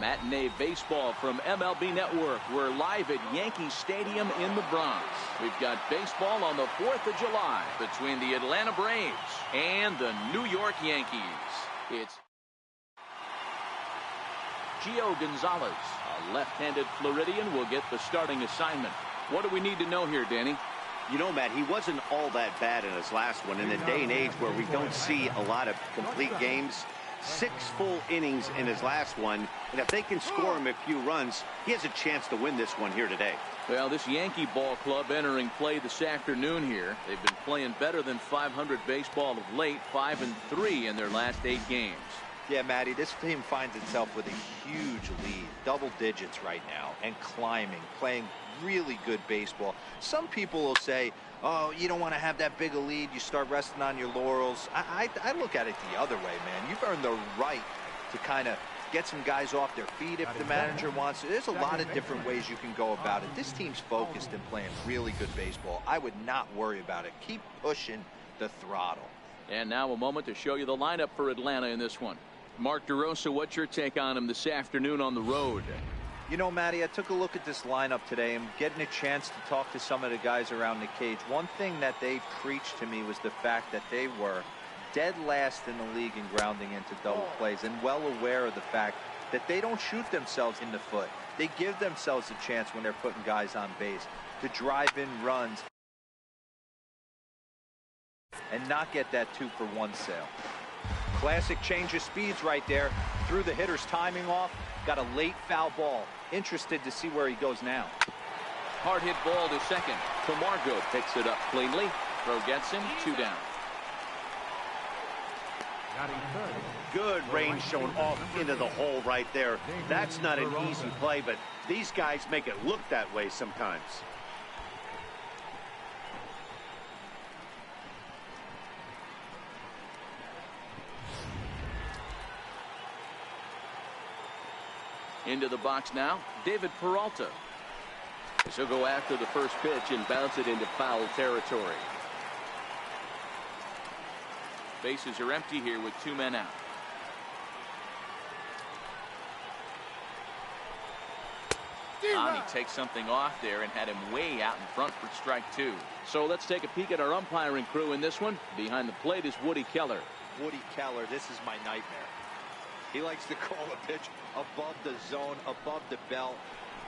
Matinee baseball from MLB Network. We're live at Yankee Stadium in the Bronx. We've got baseball on the 4th of July between the Atlanta Braves and the New York Yankees. It's Gio Gonzalez, a left-handed Floridian, will get the starting assignment. What do we need to know here, Danny? You know, Matt, he wasn't all that bad in his last one. In a day and age where we don't see a lot of complete games, 6 full innings in his last one, and if they can score him a few runs, he has a chance to win this one here today. Well, this Yankee ball club entering play this afternoon here. They've been playing better than .500 baseball of late, 5-3 in their last 8 games. Yeah, Matty, this team finds itself with a huge lead, double digits right now, and climbing, playing really good baseball. Some people will say, oh, you don't want to have that big a lead, you start resting on your laurels. I look at it the other way, man. You've earned the right to kind of get some guys off their feet if the manager wants to. There's a lot of different ways you can go about it. This team's focused and playing really good baseball. I would not worry about it. Keep pushing the throttle. And now a moment to show you the lineup for Atlanta in this one. Mark DeRosa, what's your take on him this afternoon on the road? You know, Matty, I took a look at this lineup today and getting a chance to talk to some of the guys around the cage. One thing that they preached to me was the fact that they were dead last in the league in grounding into double plays, and well aware of the fact that they don't shoot themselves in the foot. They give themselves a chance when they're putting guys on base to drive in runs and not get that 2-for-1 sale. Classic change of speeds right there. Threw the hitter's timing off. Got a late foul ball. Interested to see where he goes now. Hard hit ball to second. Camargo picks it up cleanly. Throw gets him, 2 down. Good range shown off into the hole right there. That's not an easy play, but these guys make it look that way sometimes. Into the box now, David Peralta. He'll go after the first pitch and bounce it into foul territory. Bases are empty here with 2 men out. He takes something off there and had him way out in front for strike 2. So let's take a peek at our umpiring crew in this one. Behind the plate is Woody Keller. Woody Keller, this is my nightmare. He likes to call a pitch above the zone, above the belt.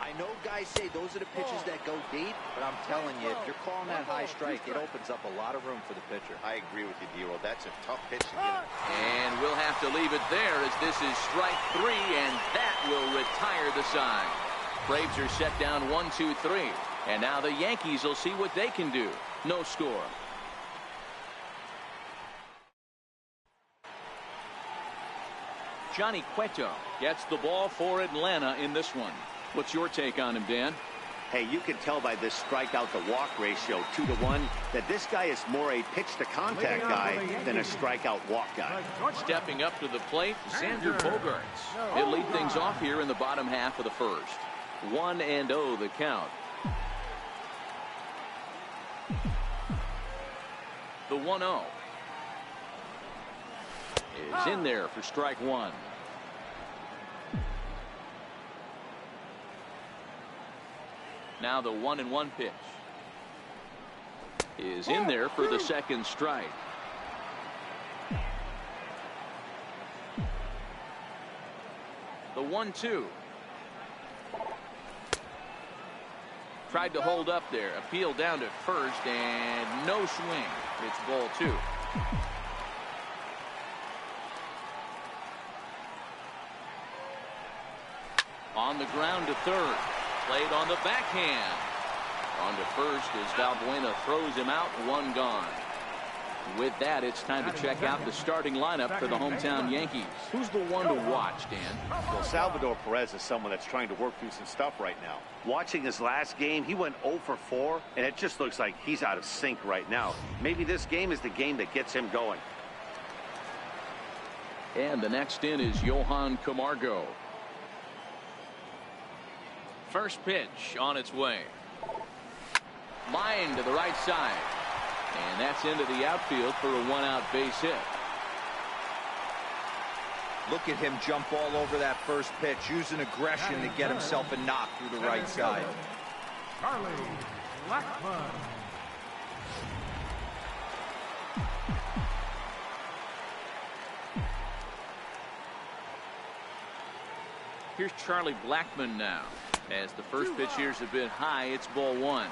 I know guys say those are the pitches that go deep, but I'm telling you, if you're calling that high strike, it opens up a lot of room for the pitcher. I agree with you, D-Roll. That's a tough pitch to get. And we'll have to leave it there as this is strike 3, and that will retire the side. Braves are set down 1-2-3, and now the Yankees will see what they can do. No score. Johnny Cueto gets the ball for Atlanta in this one. What's your take on him, Dan? Hey, you can tell by this strikeout to walk ratio 2-to-1 that this guy is more a pitch to contact guy than a strikeout walk guy. Stepping up to the plate, Xander Bogaerts. He'll lead things off here in the bottom half of the first. 1-0 the count. The 1-0 is in there for strike 1. Now the 1-1 pitch is in there for the second strike. The 1-2. Tried to hold up there. Appeal down to first and no swing. It's ball 2. On the ground to third. Played on the backhand. On to first as Valbuena throws him out. 1 gone. With that, it's time to check out the starting lineup for the hometown Yankees. Who's the one to watch, Dan? Well, Salvador Perez is someone that's trying to work through some stuff right now. Watching his last game, he went 0 for 4, and it just looks like he's out of sync right now. Maybe this game is the game that gets him going. And the next in is Johan Camargo. First pitch on its way. Line to the right side. And that's into the outfield for a 1-out base hit. Look at him jump all over that first pitch, using aggression to get himself a knock through the right side. Charlie Blackmon. Here's Charlie Blackmon now. As the first pitch here is a bit high, it's ball one.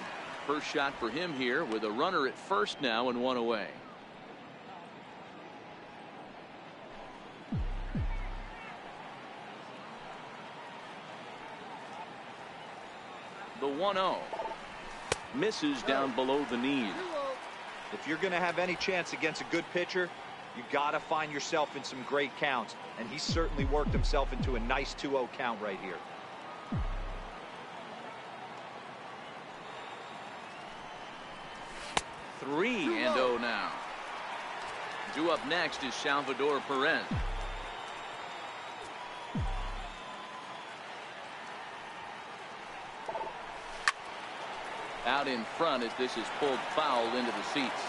First shot for him here with a runner at first now and one away. The 1-0 misses down below the knees. If you're going to have any chance against a good pitcher, you got to find yourself in some great counts, and he certainly worked himself into a nice 2-0 count right here. Three and 0 now. Due up next is Salvador Perez. Out in front as this is pulled foul into the seats.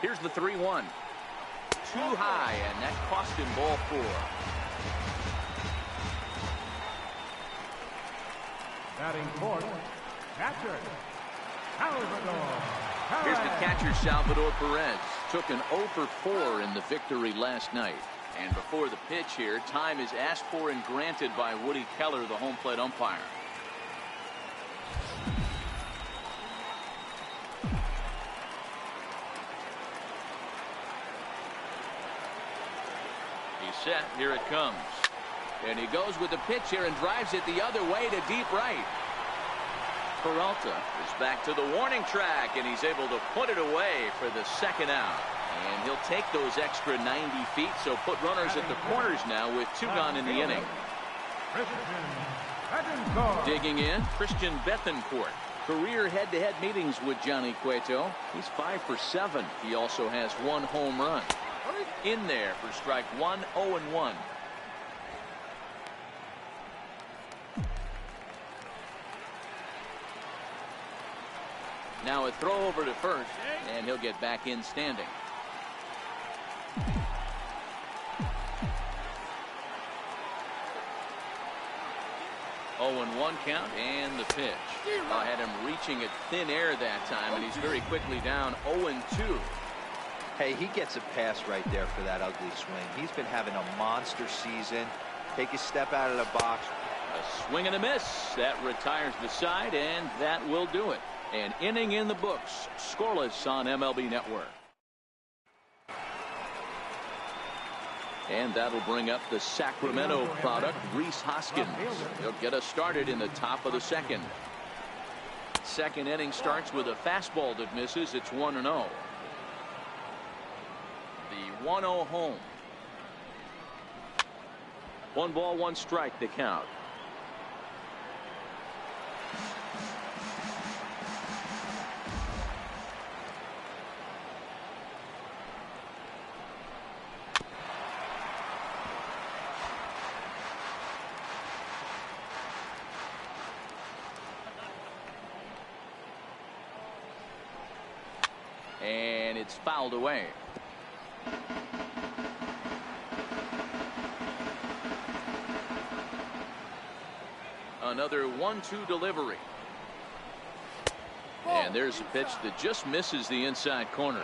Here's the 3-1. Too high, and that cost him ball four. Batting fourth, catcher Salvador Perez. Here's the catcher, Salvador Perez. Took an 0 for 4 in the victory last night. And before the pitch here, time is asked for and granted by Woody Keller, the home plate umpire. He's set. Here it comes. And he goes with the pitch here and drives it the other way to deep right. Peralta is back to the warning track, and he's able to put it away for the second out. And he'll take those extra 90 feet, so put runners at the corners now with 2 gone in the inning. Digging in, Christian Bethancourt. Career head-to-head meetings with Johnny Cueto. He's 5 for 7. He also has 1 home run. In there for strike 1, 0-1. Now a throw over to first, and he'll get back in standing. 0-1 count, and the pitch. I had him reaching at thin air that time, and he's very quickly down 0-2. Hey, he gets a pass right there for that ugly swing. He's been having a monster season. Take a step out of the box. A swing and a miss. That retires the side, and that will do it. An inning in the books. Scoreless on MLB Network. And that'll bring up the Sacramento product, Rhys Hoskins. He'll get us started in the top of the second. Second inning starts with a fastball that misses. It's 1-0. The 1-0 home. 1 ball, 1 strike, the count. And it's fouled away. Another 1-2 delivery. And there's a pitch that just misses the inside corner.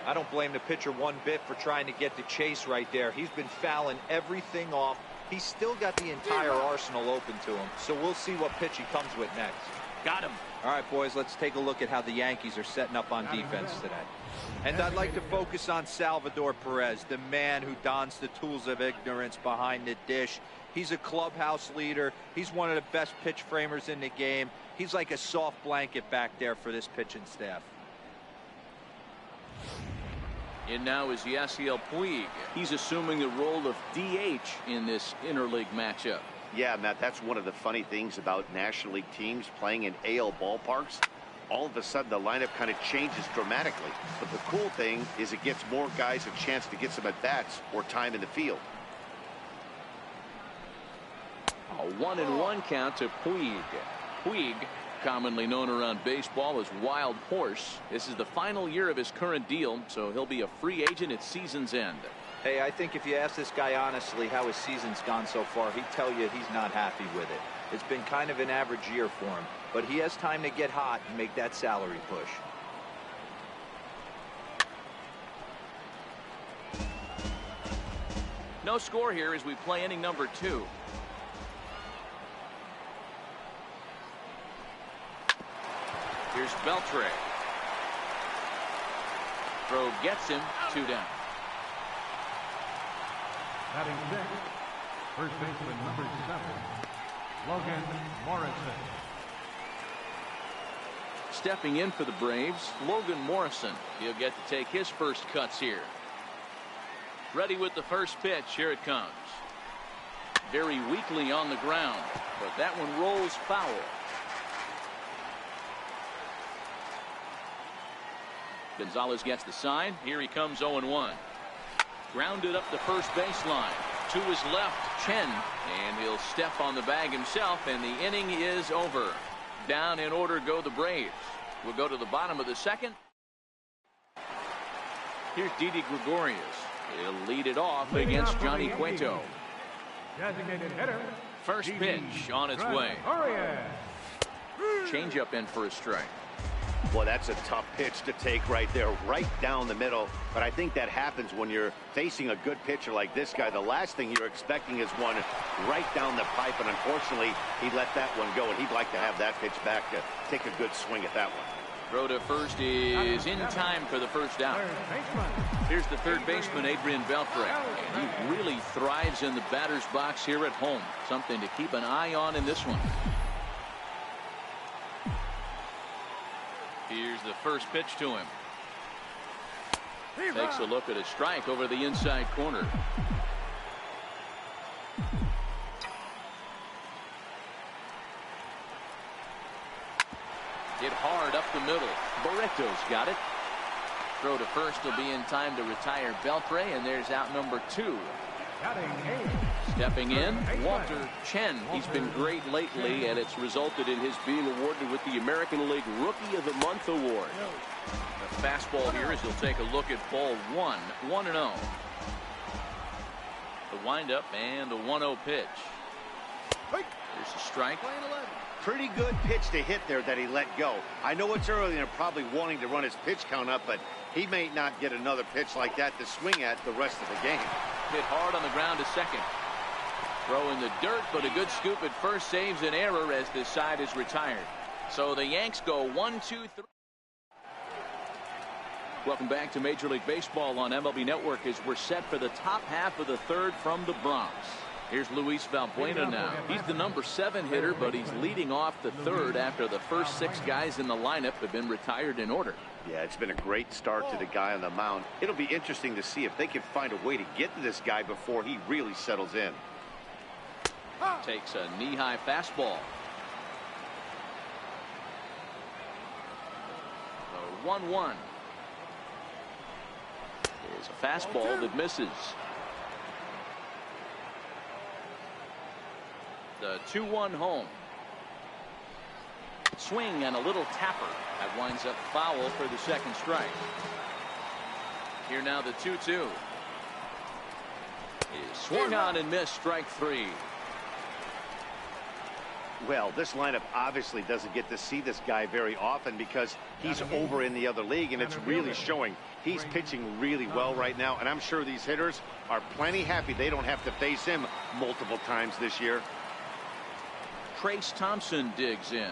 I don't blame the pitcher one bit for trying to get the chase right there. He's been fouling everything off. He's still got the entire arsenal open to him. So we'll see what pitch he comes with next. Got him. All right, boys, let's take a look at how the Yankees are setting up on defense today. And I'd like to focus on Salvador Perez, the man who dons the tools of ignorance behind the dish. He's a clubhouse leader. He's one of the best pitch framers in the game. He's like a soft blanket back there for this pitching staff. And now is Yasiel Puig. He's assuming the role of DH in this interleague matchup. Yeah, Matt, that's one of the funny things about National League teams playing in AL ballparks. All of a sudden, the lineup kind of changes dramatically. But the cool thing is it gives more guys a chance to get some at-bats or time in the field. A 1-1 count to Puig. Puig commonly known around baseball as Wild Horse. This is the final year of his current deal, so he'll be a free agent at season's end. Hey, I think if you ask this guy honestly how his season's gone so far, he'd tell you he's not happy with it. It's been kind of an average year for him, but he has time to get hot and make that salary push. No score here as we play inning number 2. Here's Beltre. Throw gets him. 2 down. Batting 6, first baseman number 7, Logan Morrison. Stepping in for the Braves, Logan Morrison. He'll get to take his first cuts here. Ready with the first pitch. Here it comes. Very weakly on the ground, but that one rolls foul. Gonzalez gets the sign. Here he comes 0-1. Grounded up the first baseline. To his left, Chen, and he'll step on the bag himself, and the inning is over. Down in order go the Braves. We'll go to the bottom of the second. Here's Didi Gregorius. He'll lead it off against Johnny Cueto. Designated hitter. First pitch on its way. Changeup in for a strike. Boy, that's a tough pitch to take right there, right down the middle. But I think that happens when you're facing a good pitcher like this guy. The last thing you're expecting is one right down the pipe, and unfortunately, he let that one go, and he'd like to have that pitch back to take a good swing at that one. Throw to first is in time for the first out. Here's the third baseman, Adrian Beltre. And he really thrives in the batter's box here at home. Something to keep an eye on in this one. Here's the first pitch to him. Takes a look at a strike over the inside corner. Hit hard up the middle. Barreto's got it. Throw to first will be in time to retire Beltre, and there's out number 2. Stepping in, Walter Chen. He's been great lately, and it's resulted in his being awarded with the American League Rookie of the Month award. The fastball here as he'll take a look at ball 1, 1-0. The windup and the 1-0 pitch. There's a strike. Pretty good pitch to hit there that he let go. I know it's early and probably wanting to run his pitch count up, but he may not get another pitch like that to swing at the rest of the game. Hit hard on the ground to second. Throw in the dirt, but a good scoop at first saves an error as this side is retired. So the Yanks go 1-2-3. Welcome back to Major League Baseball on MLB Network as we're set for the top half of the third from the Bronx. Here's Luis Valbuena now. He's the number 7 hitter, but he's leading off the third after the first 6 guys in the lineup have been retired in order. Yeah, it's been a great start to the guy on the mound. It'll be interesting to see if they can find a way to get to this guy before he really settles in. Takes a knee-high fastball. 1-1. Here's a fastball that misses. The 2-1 home. Swing and a little tapper. That winds up foul for the second strike. Here now the 2-2. Is swung on and missed, strike 3. Well, this lineup obviously doesn't get to see this guy very often because he's over in the other league, and it's really showing. He's pitching really well right now, and I'm sure these hitters are plenty happy they don't have to face him multiple times this year. Trace Thompson digs in.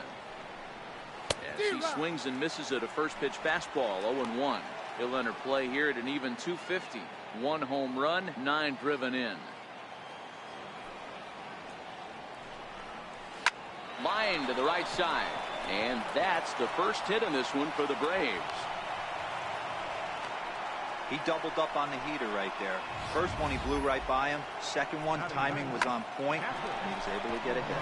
As he swings and misses at a first pitch fastball. 0-1. He'll enter play here at an even 250. 1 home run, 9 driven in. Line to the right side. And that's the first hit in this one for the Braves. He doubled up on the heater right there. First one he blew right by him. Second one, timing was on point, and he was able to get a hit.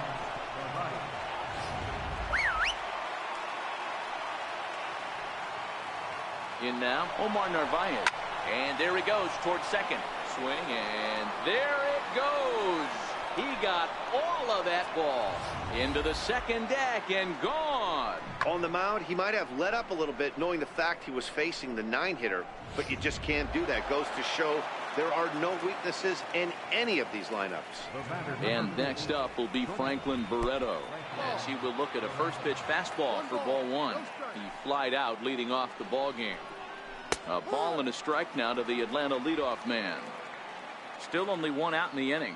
In now, Omar Narvaez. And there he goes towards second. Swing, and there it goes. He got all of that ball into the second deck and gone. On the mound, he might have let up a little bit knowing the fact he was facing the 9-hitter, but you just can't do that. Goes to show there are no weaknesses in any of these lineups. And next up will be Franklin Barreto, as he will look at a first pitch fastball for ball one. He flied out leading off the ball game. A ball and a strike now to the Atlanta leadoff man. Still only one out in the inning.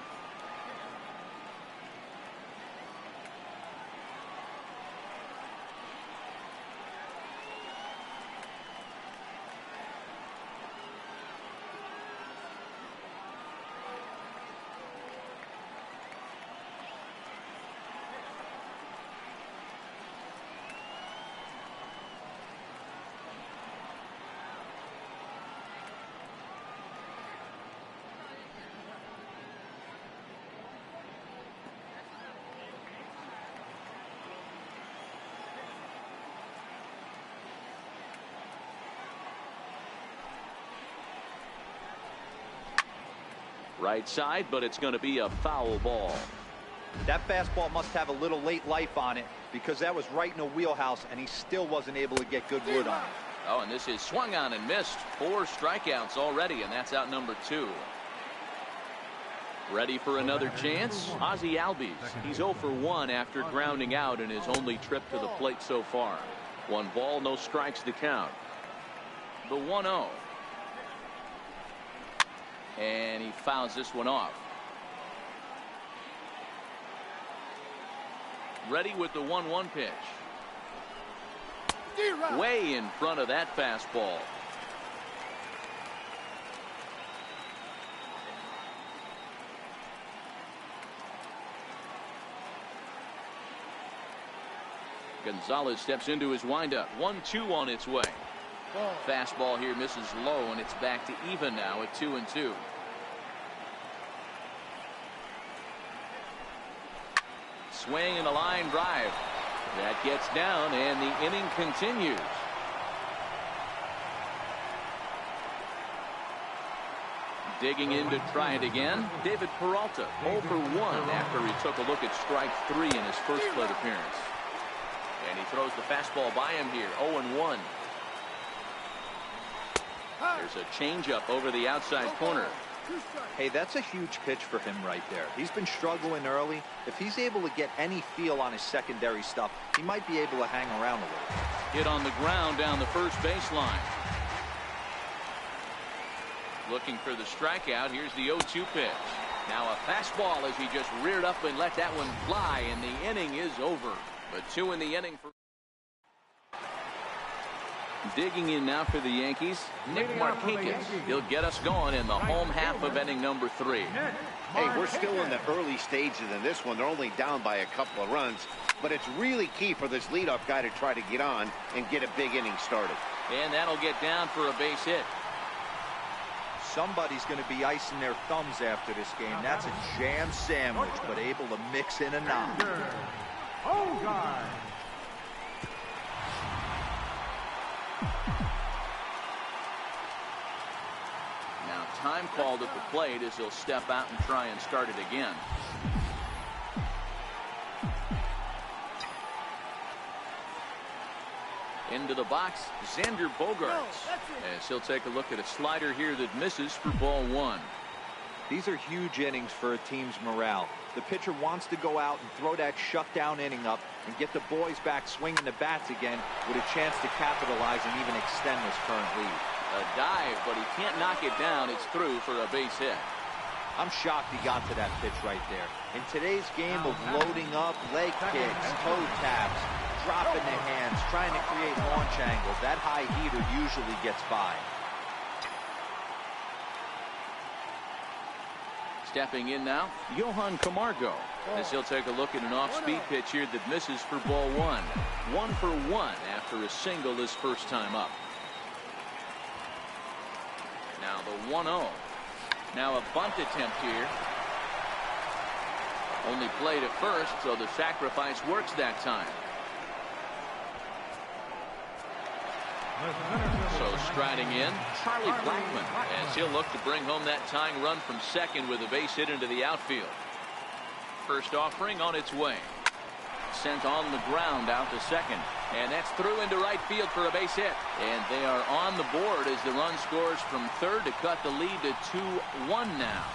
Right side, but it's going to be a foul ball. That fastball must have a little late life on it, because that was right in the wheelhouse and he still wasn't able to get good wood on it. Oh, and this is swung on and missed. 4 strikeouts already, and that's out number 2. Ready for another chance? Ozzie Albies. He's 0 for 1 after grounding out in his only trip to the plate so far. 1 ball, no strikes to count. The 1-0. And he fouls this one off. Ready with the 1-1 pitch. Way in front of that fastball. Gonzalez steps into his windup. 1-2 on its way. Fastball here misses low, and it's back to even now at 2-2. Swing and a line drive. That gets down, and the inning continues. Digging in to try it again, David Peralta, 0 for 1 after he took a look at strike 3 in his first plate appearance. And he throws the fastball by him here, 0-1. There's a changeup over the outside corner. Hey, that's a huge pitch for him right there. He's been struggling early. If he's able to get any feel on his secondary stuff, he might be able to hang around a little. Hit on the ground down the first baseline. Looking for the strikeout. Here's the 0-2 pitch. Now a fastball as he just reared up and let that one fly, and the inning is over. But 2 in the inning for. Digging in now for the Yankees, Nick Markakis. He'll get us going in the home half of inning number 3. Hey, we're still in the early stages in this one. They're only down by a couple of runs, but it's really key for this leadoff guy to try to get on and get a big inning started. And that'll get down for a base hit. Somebody's going to be icing their thumbs after this game. That's a jam sandwich, but able to mix in a knock. Oh, God. Now time called at the plate as he'll step out and try and start it again. Into the box, Xander Bogaerts, as he'll take a look at a slider here that misses for ball 1. These are huge innings for a team's morale. The pitcher wants to go out and throw that shutdown inning up and get the boys back swinging the bats again with a chance to capitalize and even extend this current lead. A dive, but he can't knock it down. It's through for a base hit. I'm shocked he got to that pitch right there. In today's game of loading up, leg kicks, toe taps, dropping the hands, trying to create launch angles, that high heater usually gets by. Stepping in now, Johan Camargo, as he'll take a look at an off-speed pitch here that misses for ball 1. 1 for 1 after a single his first time up. Now the 1-0. Now a bunt attempt here. Only played at first, so the sacrifice works that time. So striding in, Charlie Blackmon, as he'll look to bring home that tying run from second with a base hit into the outfield. First offering on its way. Sent on the ground out to second. And that's through into right field for a base hit. And they are on the board as the run scores from third to cut the lead to 2-1 now.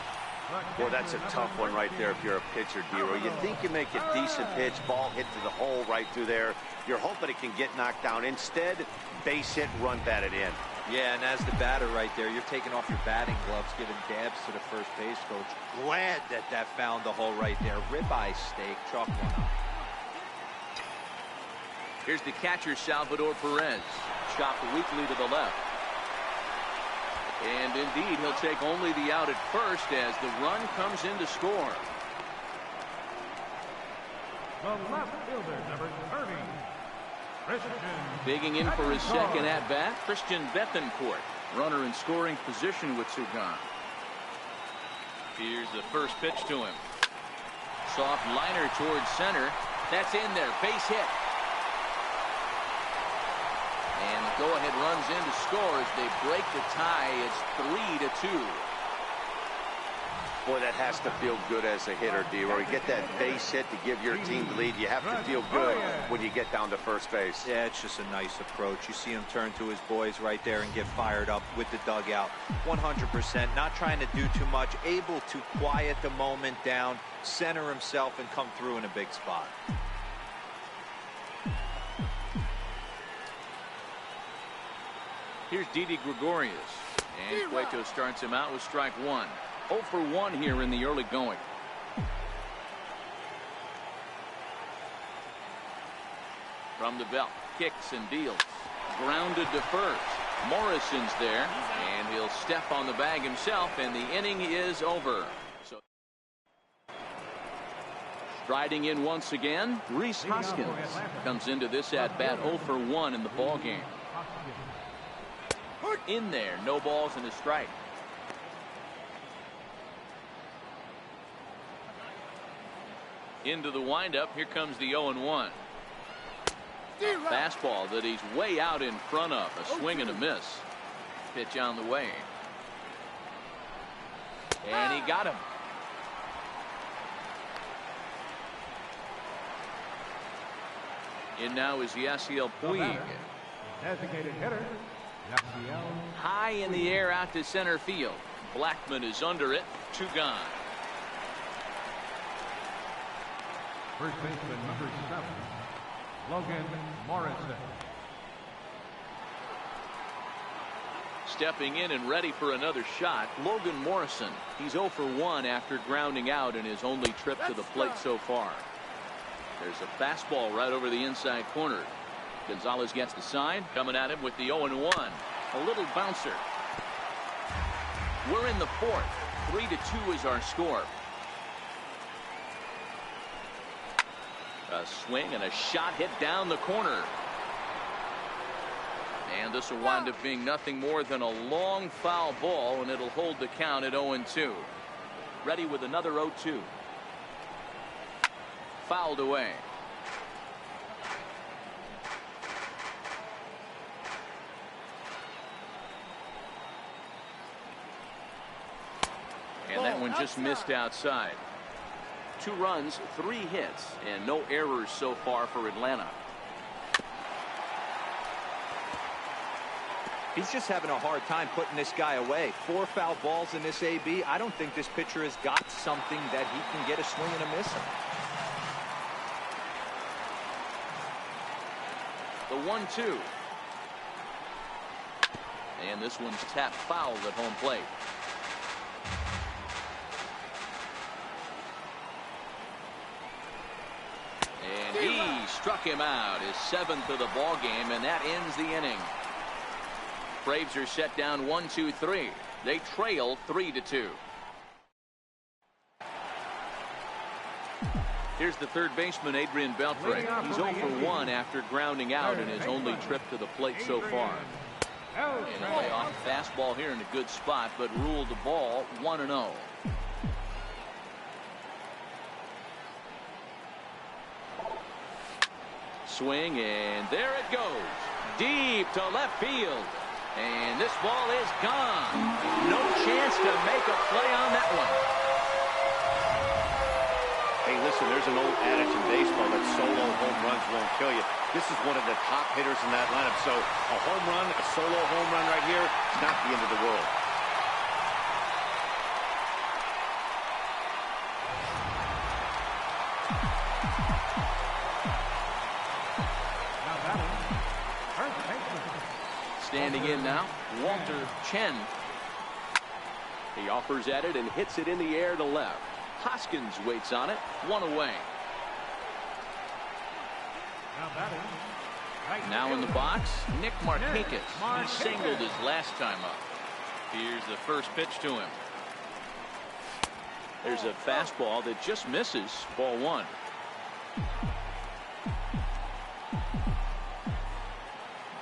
Well, that's a tough one right there if you're a pitcher, D-Roy. You think you make a decent pitch, ball hit to the hole right through there. You're hoping it can get knocked down. Instead, base hit, run batted in. Yeah, and as the batter right there, you're taking off your batting gloves, giving dabs to the first base coach. Glad that that found the hole right there. Ribeye steak, chalk one up. Here's the catcher, Salvador Perez. Chopped weakly to the left. And indeed, he'll take only the out at first as the run comes in to score. The left fielder, number 30, Christian. Digging in for his second at-bat, Christian Bethencourt. Runner in scoring position with two gone. Here's the first pitch to him. Soft liner towards center. That's in there. Base hit. And the go-ahead runs in to score as they break the tie. It's 3-2. Boy, that has to feel good as a hitter, D-Roy. Get that base hit to give your team the lead. You have to feel good when you get down to first base. Yeah, it's just a nice approach. You see him turn to his boys right there and get fired up with the dugout. 100%, not trying to do too much, able to quiet the moment down, center himself, and come through in a big spot. Here's Didi Gregorius. And Cueto starts him out with strike one. 0 for 1 here in the early going. From the belt, kicks and deals. Grounded to first. Morrison's there, and he'll step on the bag himself, and the inning is over. So, striding in once again, Rhys Hoskins comes into this at bat 0 for 1 in the ball game. In there, no balls and a strike. Into the windup, here comes the 0-1. Fastball that he's way out in front of. A swing and a miss. Pitch on the way. And he got him. In now is Yasiel Puig. Designated hitter, Yasiel. High in the air out to center field. Blackman is under it. 2 gone. First baseman, number 7, Logan Morrison. Stepping in and ready for another shot, Logan Morrison. He's 0 for 1 after grounding out in his only trip to the plate so far. There's a fastball right over the inside corner. Gonzalez gets the sign, coming at him with the 0-1. A little bouncer. We're in the fourth. 3-2 is our score. A swing and a shot hit down the corner. And this will wind up being nothing more than a long foul ball, and it'll hold the count at 0-2. Ready with another 0-2. Fouled away. And that one just missed outside. 2 runs, 3 hits, and no errors so far for Atlanta. He's just having a hard time putting this guy away. 4 foul balls in this AB. I don't think this pitcher has got something that he can get a swing and a miss on. The 1-2. And this one's tapped foul at home plate. And he struck him out, his 7th of the ball game, and that ends the inning. Braves are set down 1-2-3. They trail 3-2. Here's the third baseman, Adrian Beltre. He's 0 for 1 after grounding out in his only trip to the plate so far. And a layoff fastball here in a good spot, but ruled the ball 1-0. Swing, and there it goes. Deep to left field. And this ball is gone. No chance to make a play on that one. Hey, listen, there's an old adage in baseball that solo home runs won't kill you. This is one of the top hitters in that lineup. So a home run, a solo home run right here, it's not the end of the world. Standing in now, Walter Chen. He offers at it and hits it in the air to left. Hoskins waits on it. One away. Now in the box, Nick Markakis. He singled his last time up. Here's the first pitch to him. There's a fastball that just misses. Ball one.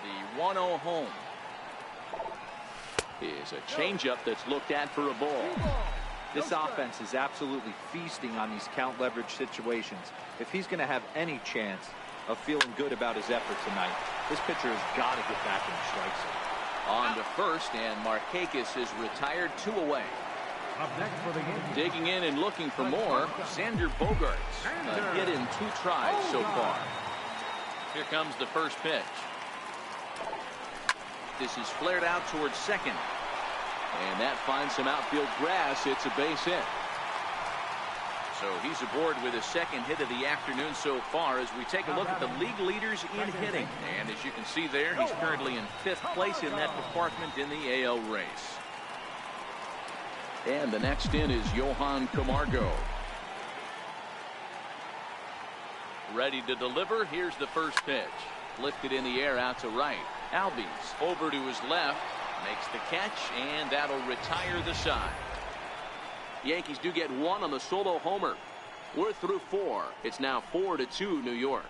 The 1-0 home is a changeup that's looked at for a ball. This offense is absolutely feasting on these count leverage situations. If he's going to have any chance of feeling good about his effort tonight, this pitcher has got to get back in the strike zone. On to first, and Markakis is retired, 2 away. Up next for the Yankees. Digging in and looking for more, Xander Bogaerts. A hit in 2 tries so far. Here comes the first pitch. This is flared out towards second. And that finds some outfield grass. It's a base hit. So he's aboard with his second hit of the afternoon so far as we take a look at the league leaders in hitting. And as you can see there, he's currently in 5th place in that department in the AL race. And the next in is Johan Camargo. Ready to deliver. Here's the first pitch. Lifted in the air out to right. Albies over to his left. Makes the catch, and that'll retire the side. Yankees do get 1 on the solo homer. We're through 4. It's now 4-2 New York.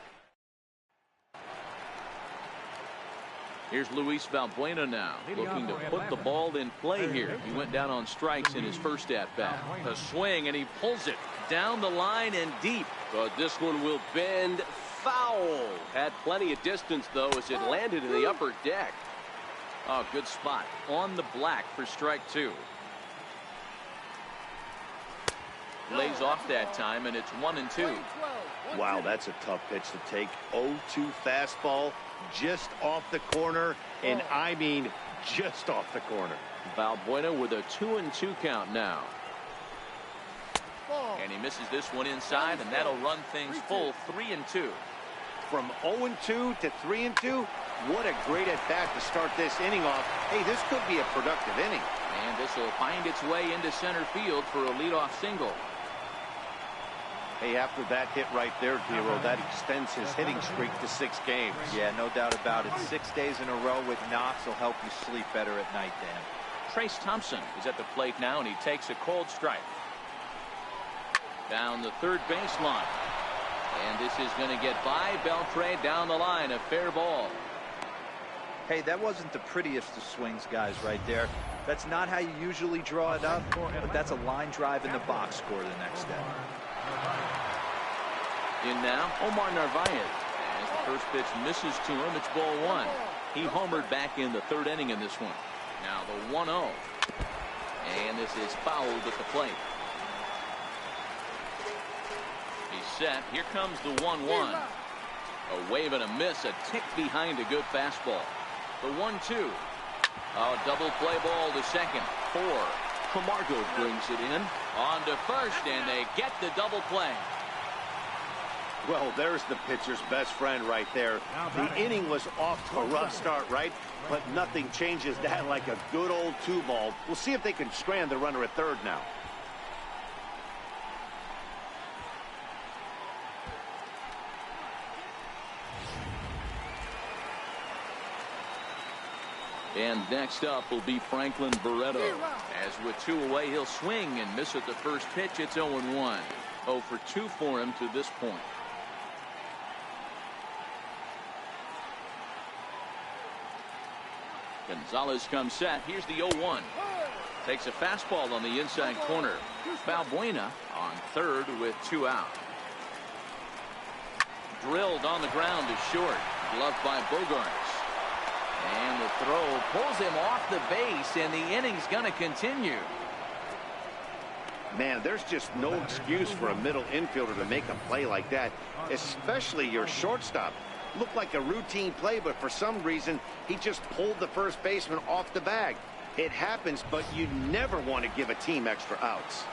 Here's Luis Valbuena now, looking to put the ball in play here. He went down on strikes in his first at-bat. A swing, and he pulls it down the line and deep. But this one will bend foul. Had plenty of distance, though, as it landed in the upper deck. Oh, good spot on the black for strike 2. Lays off that time, and it's 1-2. Wow, that's a tough pitch to take. 0-2 fastball just off the corner, and I mean just off the corner. Valbuena with a 2-2 count now. And he misses this one inside, and that'll run things full 3-2. From 0-2 to 3-2, what a great at-bat to start this inning off. Hey, this could be a productive inning. And this will find its way into center field for a leadoff single. Hey, after that hit right there, Hero, that extends his hitting streak to 6 games. Yeah, no doubt about it. 6 days in a row with knocks will help you sleep better at night, Dan. Trace Thompson is at the plate now, and he takes a cold strike. Down the third baseline. And this is going to get by Beltre down the line. A fair ball. Hey, that wasn't the prettiest of swings, guys, right there. That's not how you usually draw it up, but that's a line drive in the box score the next day. In now, Omar Narvaez. As the first pitch misses to him, it's ball 1. He homered back in the 3rd inning in this one. Now the 1-0. And this is fouled at the plate. He's set. Here comes the 1-1. A wave and a miss, a tick behind a good fastball. The 1-2. A double play ball to second. 4. Camargo brings it in. On to first, and they get the double play. Well, there's the pitcher's best friend right there. The inning was off to a rough start, right? But nothing changes that like a good old 2-ball. We'll see if they can strand the runner at third now. And next up will be Franklin Barreto. As with 2 away, he'll swing and miss at the first pitch. It's 0-1. 0 for 2 for him to this point. Gonzalez comes set. Here's the 0-1. Takes a fastball on the inside corner. Valbuena on third with 2 out. Drilled on the ground to short. Gloved by Bogaerts. And the throw pulls him off the base, and the inning's going to continue. Man, there's just no excuse for a middle infielder to make a play like that, especially your shortstop. Looked like a routine play, but for some reason, he just pulled the first baseman off the bag. It happens, but you never want to give a team extra outs.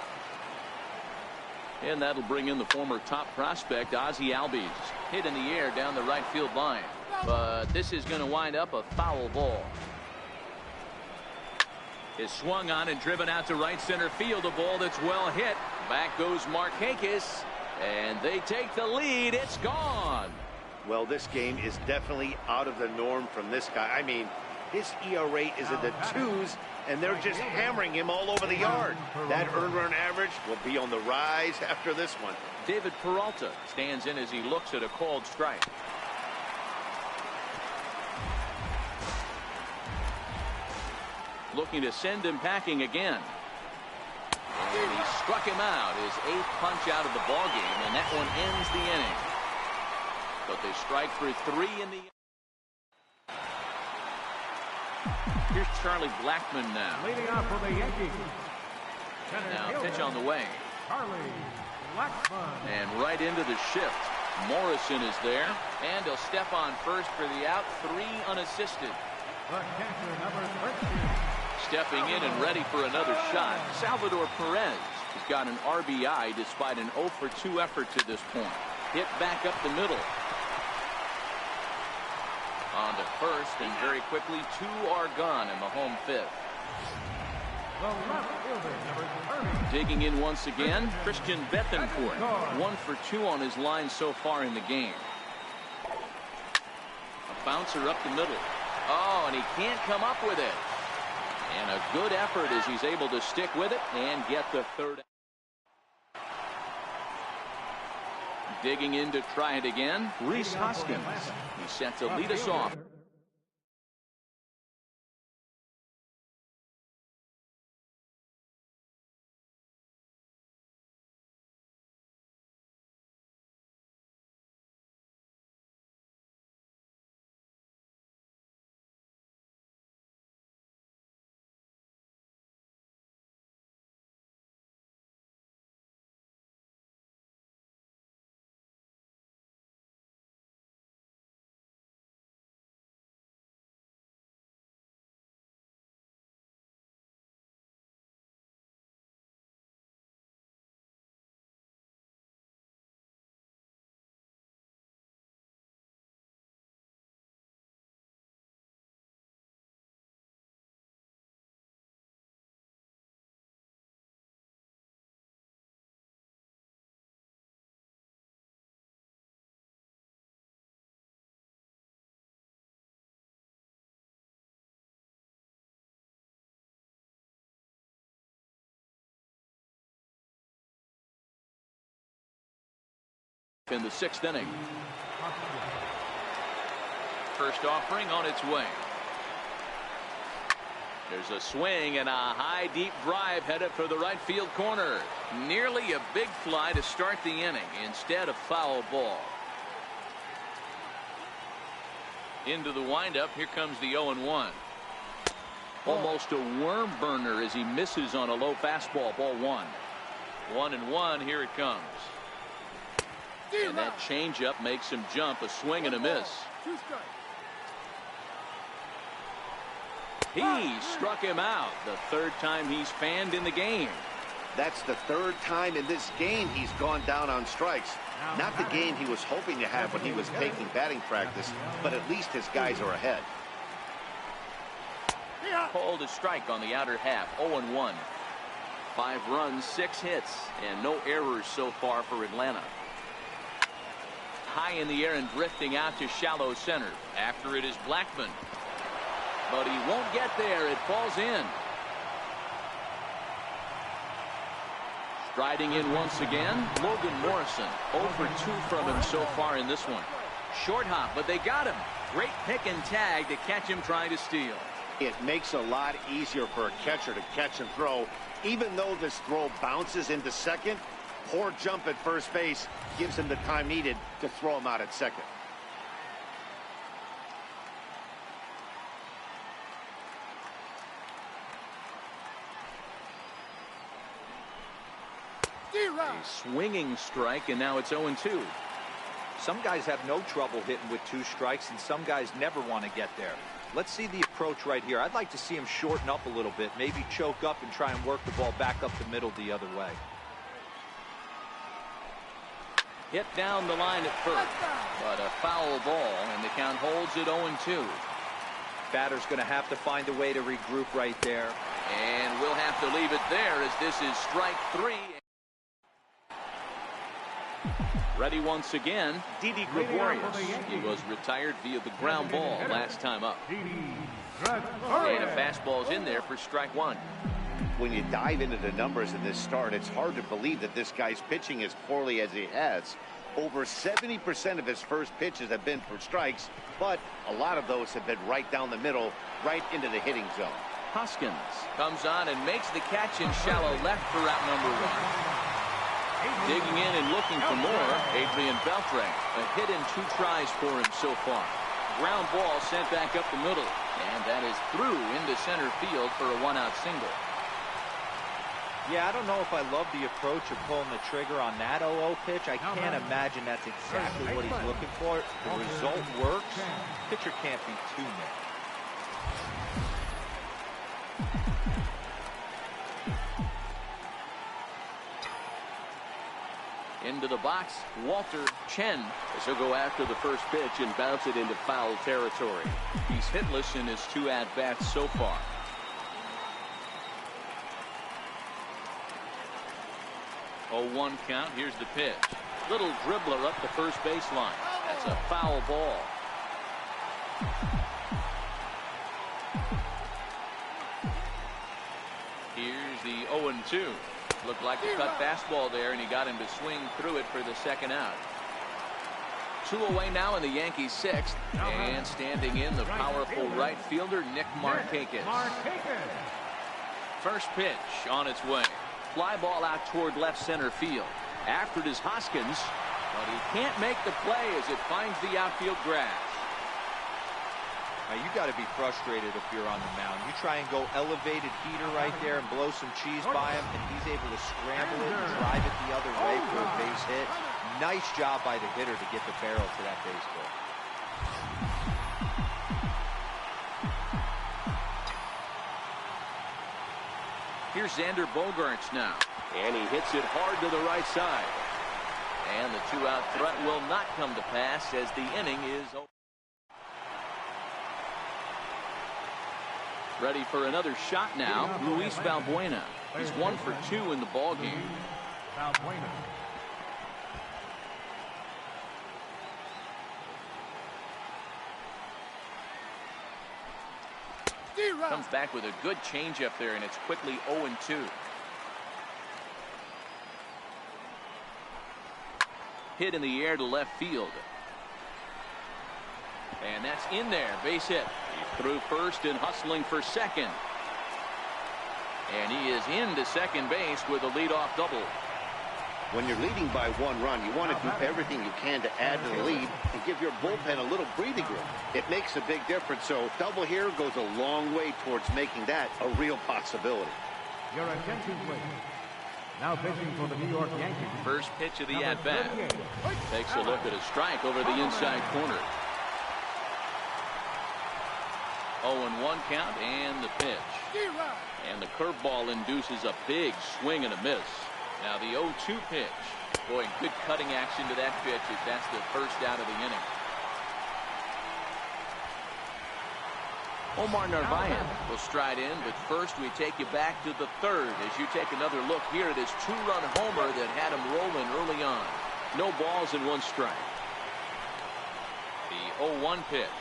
And that'll bring in the former top prospect, Ozzie Albies. Hit in the air down the right field line. But this is going to wind up a foul ball. Is swung on and driven out to right center field. A ball that's well hit. Back goes Markakis. And they take the lead. It's gone. Well, this game is definitely out of the norm from this guy. I mean, his ERA is in the 2s, and they're just hammering him all over the yard. That earned run average will be on the rise after this one. David Peralta stands in as he looks at a called strike. Looking to send him packing again. And he struck him out, his 8th punch out of the ballgame, and that one ends the inning. But they strike for 3 in the. Here's Charlie Blackmon now. Leading off for the Yankees. Now pitch on the way. Charlie Blackmon. And right into the shift. Morrison is there, and he'll step on first for the out. 3 unassisted. The catcher, number 13. Stepping in and ready for another shot, Salvador Perez has got an RBI despite an 0 for 2 effort to this point. Hit back up the middle. On to first, and very quickly 2 are gone in the home 5th. The left fielder, number 30. Digging in once again, Christian Bethancourt. 1 for 2 on his line so far in the game. A bouncer up the middle. Oh, and he can't come up with it. And a good effort as he's able to stick with it and get the 3rd. Digging in to try it again, Rhys Hoskins. He's set to lead us off. In the 6th inning. First offering on its way. There's a swing and a high deep drive headed for the right field corner. Nearly a big fly to start the inning. Instead, a foul ball. Into the windup. Here comes the 0-1. Almost a worm burner as he misses on a low fastball. Ball 1. 1-1. Here it comes. And that changeup makes him jump. A swing and a miss. He struck him out. The 3rd time he's fanned in the game. That's the 3rd time in this game he's gone down on strikes. Not the game he was hoping to have when he was taking batting practice, but at least his guys are ahead. Called a strike on the outer half. 0-1. 5 runs, 6 hits, and no errors so far for Atlanta. High in the air and drifting out to shallow center. After it is Blackmon. But he won't get there. It falls in. Striding in once again, Logan Morrison. 0 for 2 from him so far in this one. Short hop, but they got him. Great pick and tag to catch him trying to steal. It makes a lot easier for a catcher to catch and throw. Even though this throw bounces into second, poor jump at first base gives him the time needed to throw him out at second. A swinging strike, and now it's 0-2. Some guys have no trouble hitting with 2 strikes, and some guys never want to get there. Let's see the approach right here. I'd like to see him shorten up a little bit, maybe choke up and try and work the ball back up the middle the other way. Hit down the line at first, but a foul ball, and the count holds at 0-2. Batter's going to have to find a way to regroup right there. And we'll have to leave it there as this is strike 3. Ready once again, Didi Gregorius. He was retired via the ground ball last time up. And a fastball's in there for strike 1. When you dive into the numbers in this start, it's hard to believe that this guy's pitching as poorly as he has. Over 70% of his first pitches have been for strikes, but a lot of those have been right down the middle, right into the hitting zone. Hoskins comes on and makes the catch in shallow left for out number 1. Digging in and looking for more, Adrian Beltre. A hit in 2 tries for him so far. Ground ball sent back up the middle, and that is through into center field for a 1-out single. Yeah, I don't know if I love the approach of pulling the trigger on that 0-0 pitch. I can't imagine that's exactly what he's looking for. The result works. Pitcher can't be too mad. Into the box, Walter Chen, as he'll go after the first pitch and bounce it into foul territory. He's hitless in his 2 at-bats so far. Oh, 1 count. Here's the pitch. Little dribbler up the first baseline. That's a foul ball. Here's the 0-2. Looked like a cut fastball there, and he got him to swing through it for the second out. 2 away now in the Yankees' 6th. And standing in, the powerful right fielder, Nick Markakis. First pitch on its way. Fly ball out toward left center field. After it is Hoskins, but he can't make the play as it finds the outfield grass. Now, you got to be frustrated if you're on the mound. You try and go elevated heater right there and blow some cheese by him, and he's able to scramble it and drive it the other way for a base hit. Nice job by the hitter to get the barrel to that baseball. Here's Xander Bogaerts now, and he hits it hard to the right side. And the 2-out threat will not come to pass as the inning is over. Ready for another shot now, Luis Valbuena. He's 1 for 2 in the ballgame. Comes back with a good changeup there, and it's quickly 0-2. Hit in the air to left field. And that's in there, base hit. He threw first and hustling for second. And he is into second base with a leadoff double. When you're leading by 1 run, you want to do everything you can to add to the lead and give your bullpen a little breathing room. It makes a big difference, so double here goes a long way towards making that a real possibility. Your attention, please. Now pitching for the New York Yankees. First pitch of the at-bat. Takes a look at a strike over the inside corner. 0-1 count and the pitch. And the curveball induces a big swing and a miss. Now the 0-2 pitch. Boy, good cutting action to that pitch as that's the first out of the inning. Omar Narvaez will stride in, but first we take you back to the 3rd as you take another look here at his 2-run homer that had him rolling early on. No balls and 1 strike. The 0-1 pitch.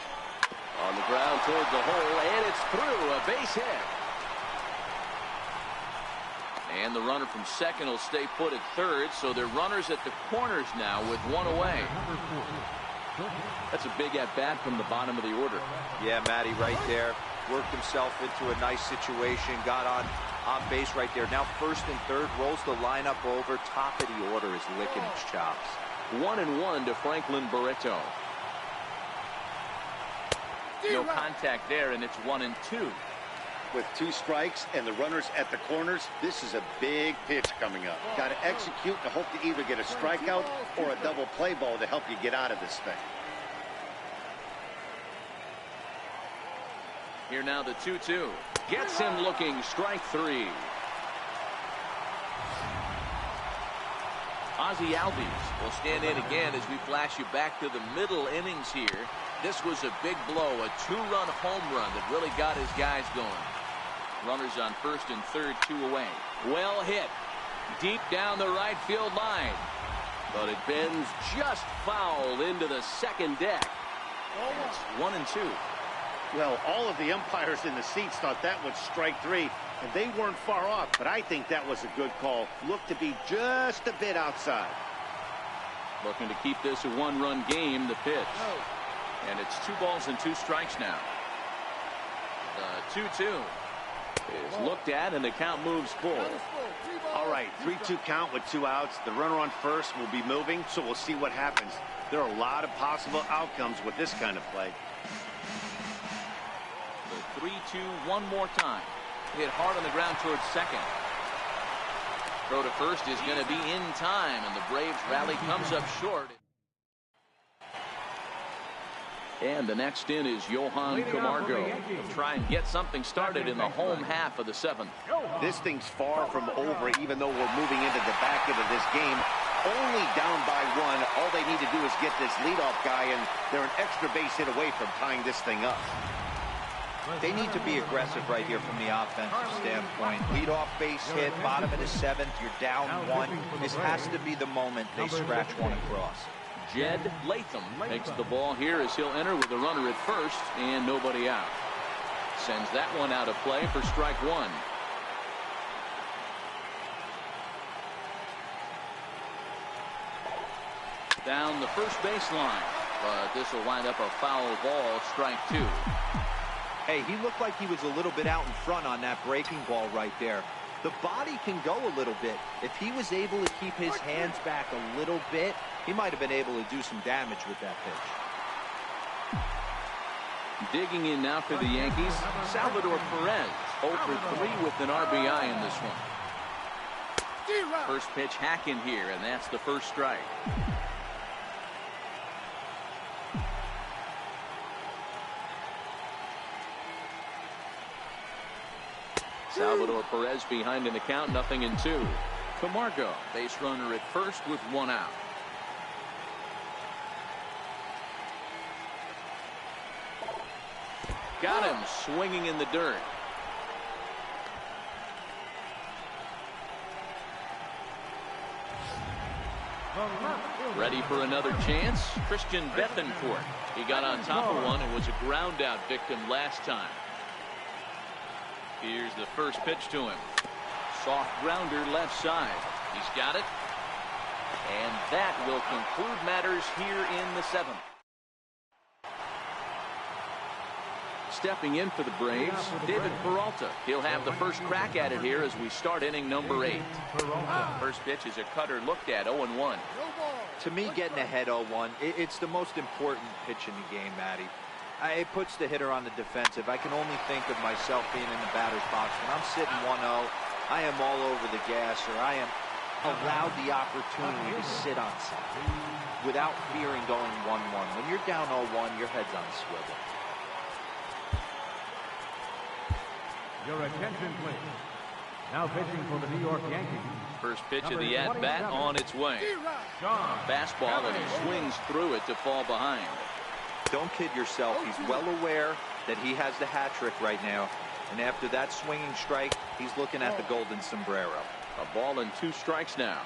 On the ground towards the hole, and it's through. A base hit. And the runner from second will stay put at third, so they're runners at the corners now with 1 away. That's a big at-bat from the bottom of the order. Yeah, Matty, right there. Worked himself into a nice situation. Got on base right there. Now first and third. Rolls the lineup over. Top of the order is licking its chops. 1-1 to Franklin Barreto. No contact there, and it's 1-2. With 2 strikes and the runners at the corners, this is a big pitch coming up. Got to execute to hope to either get a strikeout or a double play ball to help you get out of this thing. Here now the 2-2. Gets him looking, strike 3. Ozzie Albies will stand in again as we flash you back to the middle innings here. This was a big blow, a 2-run home run that really got his guys going. Runners on first and third, 2 away. Well hit. Deep down the right field line. But it bends just foul into the second deck. And it's 1-2. Well, all of the umpires in the seats thought that was strike 3, and they weren't far off, but I think that was a good call. Looked to be just a bit outside. Looking to keep this a 1-run game, the pitch. And it's 2 balls and 2 strikes now. The 2-2 is looked at, and the count moves full. All right, 3-2 count with 2 outs. The runner on first will be moving, so we'll see what happens. There are a lot of possible outcomes with this kind of play. The 3-2 one more time. Hit hard on the ground towards second. Throw to first is going to be in time, and the Braves rally comes up short. And the next in is Johan Camargo. He'll try and get something started in the home half of the 7th. This thing's far from over, even though we're moving into the back end of this game. Only down by 1. All they need to do is get this leadoff guy, and they're an extra base hit away from tying this thing up. They need to be aggressive right here from the offensive standpoint. Leadoff base hit, bottom of the 7th, you're down 1. This has to be the moment they scratch one across. Jed Latham takes the ball here as he'll enter with a runner at first and nobody out. Sends that one out of play for strike 1. Down the first baseline, but this will wind up a foul ball, strike 2. Hey, he looked like he was a little bit out in front on that breaking ball right there. The body can go a little bit. If he was able to keep his hands back a little bit, he might have been able to do some damage with that pitch. Digging in now for the Yankees, Salvador Perez, 0 for 3 with an RBI in this one. First pitch hacking here, and that's the first strike. Salvador Perez behind in the count, 0-2. Camargo, base runner at first with 1 out. Got him swinging in the dirt. Ready for another chance. Christian Bethencourt. He got on top of one and was a ground out victim last time. Here's the first pitch to him. Soft grounder left side. He's got it. And that will conclude matters here in the 7th. Stepping in for the Braves, David Peralta. He'll have the first crack at it here as we start inning number 8. First pitch is a cutter looked at, 0-1. To me, getting ahead 0-1, it's the most important pitch in the game, Matty. It puts the hitter on the defensive. I can only think of myself being in the batter's box. When I'm sitting 1-0, I am all over the gas, or I am allowed the opportunity to sit on something without fearing going 1-1. When you're down 0-1, your head's on a swivel. Your attention, please. Now pitching for the New York Yankees. First pitch of the at-bat on its way. Fastball, and he swings through it to fall behind. Don't kid yourself. He's well aware that he has the hat trick right now. And after that swinging strike, he's looking at the golden sombrero. A ball and 2 strikes now.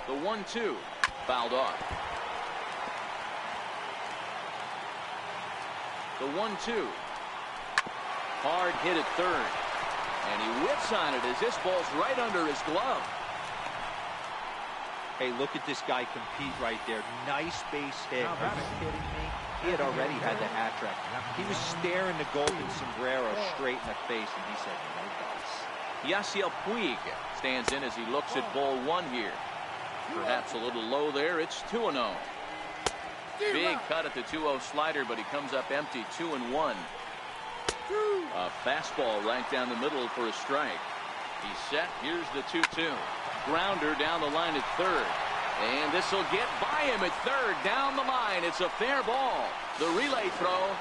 The 1-2 fouled off. The 1-2. Hard hit at third. And he whips on it as this ball's right under his glove. Hey, look at this guy compete right there. Nice base hit. Are you kidding me? He had already had the hat trick. He was staring the golden sombrero straight in the face, and he said, no dice. Yasiel Puig stands in as he looks at ball 1 here. Perhaps a little low there. It's 2-0. Big cut at the 2-0 slider, but he comes up empty, 2-1. A fastball right down the middle for a strike. He's set. Here's the 2-2. Grounder down the line at third. And this will get by him at third. Down the line. It's a fair ball. The relay throw.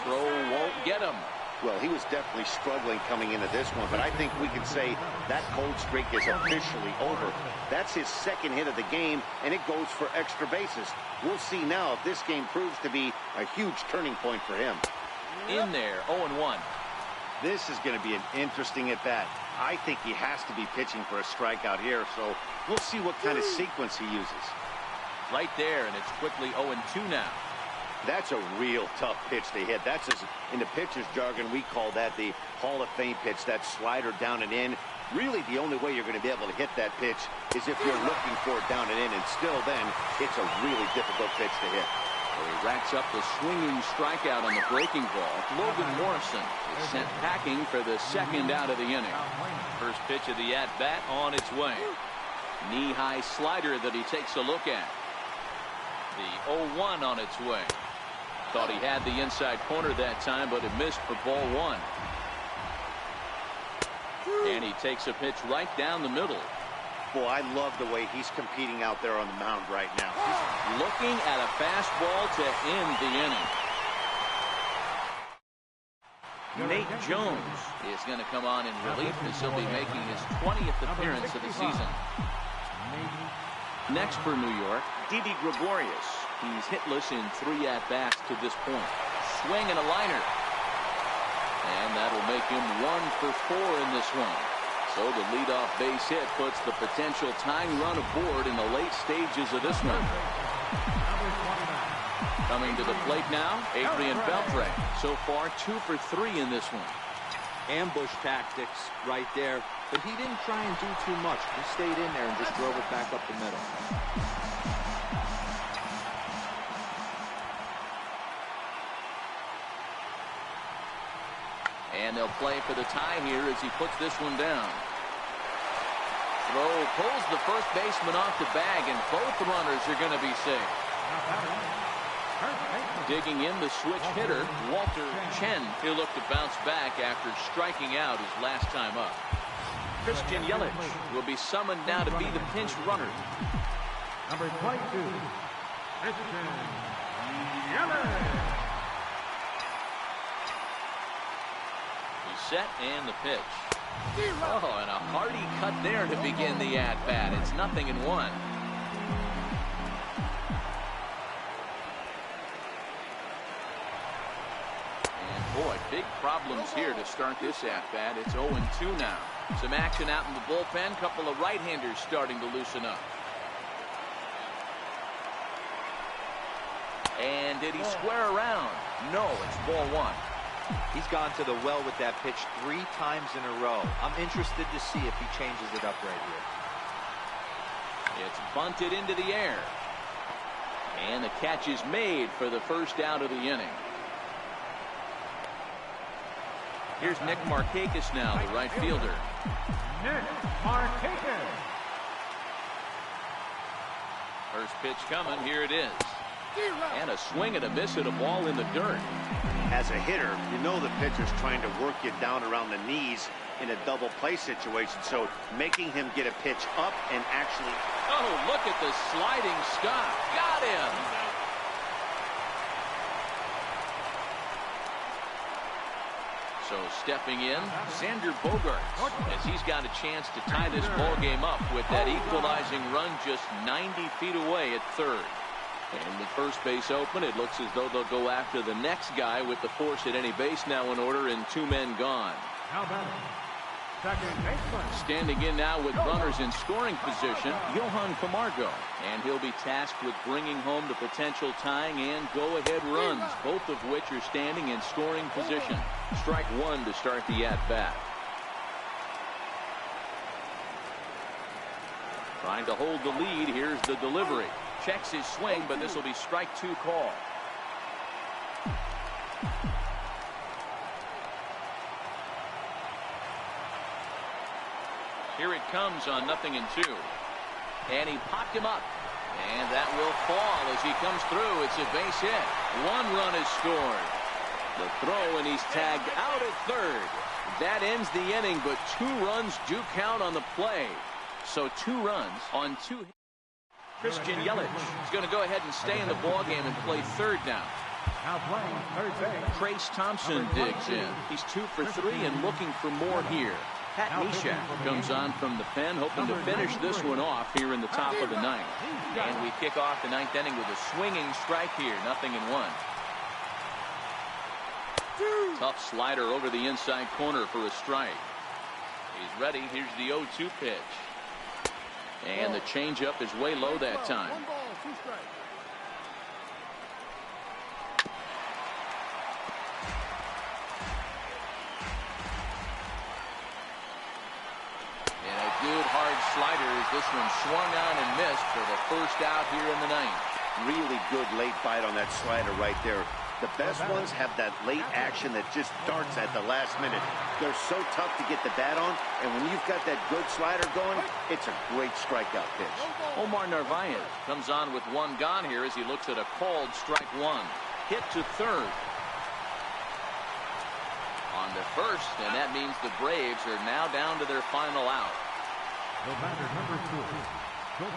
Throw won't get him. Well, he was definitely struggling coming into this one, but I think we can say that cold streak is officially over. That's his second hit of the game, and it goes for extra bases. We'll see now if this game proves to be a huge turning point for him. In there, 0-1. This is going to be an interesting at-bat. I think he has to be pitching for a strikeout here, so we'll see what kind of sequence he uses. Right there, and it's quickly 0-2 now. That's a real tough pitch to hit. That's, in the pitcher's jargon, we call that the Hall of Fame pitch, that slider down and in. Really, the only way you're going to be able to hit that pitch is if you're looking for it down and in, and still then, it's a really difficult pitch to hit. So he racks up the swinging strikeout on the breaking ball. Logan Morrison is sent packing for the second out of the inning. First pitch of the at-bat on its way. Knee-high slider that he takes a look at. The 0-1 on its way. Thought he had the inside corner that time, but it missed for ball one. And he takes a pitch right down the middle. Boy, I love the way he's competing out there on the mound right now. He's looking at a fastball to end the inning. Nate Jones is going to come on in relief as he'll be making his 20th appearance of the season. Next for New York, Didi Gregorius. He's hitless in 3 at-bats to this point. Swing and a liner. And that'll make him 1 for 4 in this one. So the leadoff base hit puts the potential tying run aboard in the late stages of this one. Coming to the plate now, Adrian Beltre. So far 2 for 3 in this one. Ambush tactics right there, but he didn't try and do too much. He stayed in there and just drove it back up the middle. And they'll play for the tie here as he puts this one down. Throw pulls the first baseman off the bag, and both runners are going to be safe. Digging in the switch hitter, Walter Chen. He'll look to bounce back after striking out his last time up. Christian Yelich will be summoned now to be the pinch runner. Number 22, Christian Yelich. He's set and the pitch. Oh, and a hearty cut there to begin the at-bat. It's 0-1. Boy, big problems here to start this at-bat. It's 0-2 now. Some action out in the bullpen. Couple of right-handers starting to loosen up. And did he square around? No, it's ball 1. He's gone to the well with that pitch 3 times in a row. I'm interested to see if he changes it up right here. It's bunted into the air. And the catch is made for the first out of the inning. Here's Nick Markakis now, the right fielder. Nick Markakis. First pitch coming. Here it is. And a swing and a miss at a ball in the dirt. As a hitter, you know the pitcher's trying to work you down around the knees in a double play situation. So making him get a pitch up and actually... Oh, look at the sliding stop. Got him. So stepping in, Xander Bogaerts, as he's got a chance to tie this ball game up with that equalizing run just 90 feet away at third. And with first base open, it looks as though they'll go after the next guy with the force at any base now in order and 2 men gone. How about second baseman? Standing in now with runners in scoring position, Johan Camargo. And he'll be tasked with bringing home the potential tying and go-ahead runs, both of which are standing in scoring position. Strike 1 to start the at-bat. Trying to hold the lead. Here's the delivery. Checks his swing, but this will be strike 2 call. Here it comes on 0-2. And he popped him up. And that will fall as he comes through. It's a base hit. 1 run is scored. The throw, and he's tagged out at third. That ends the inning, but 2 runs do count on the play. So 2 runs on 2 hits. Christian Yelich is going to go ahead and stay in the ballgame and play third now. Now playing third base. Trace Thompson digs in. He's 2 for 3 and looking for more here. Pat Neshek comes on from the pen, hoping to finish this one off here in the top of the 9th. And we kick off the 9th inning with a swinging strike here, 0-1. Tough slider over the inside corner for a strike. He's ready. Here's the 0-2 pitch. And the changeup is way low that time. And a good hard slider as this one swung on and missed for the first out here in the 9th. Really good late bite on that slider right there. The best ones have that late action that just darts at the last minute. They're so tough to get the bat on, and when you've got that good slider going, it's a great strikeout pitch. Omar Narvaez comes on with 1 gone here as he looks at a called strike 1. Hit to third. On to first, and that means the Braves are now down to their final out. The batter, number 4.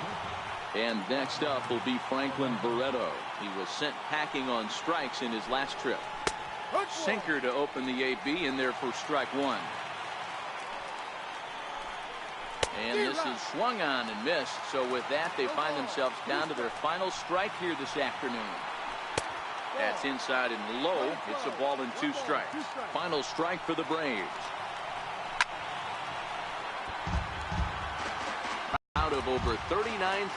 And next up will be Franklin Barreto. He was sent packing on strikes in his last trip. Sinker to open the AB in there for strike 1. And this is swung on and missed. So with that, they find themselves down to their final strike here this afternoon. That's inside and low. It's a ball and 2 strikes. Final strike for the Braves. Out of over 39.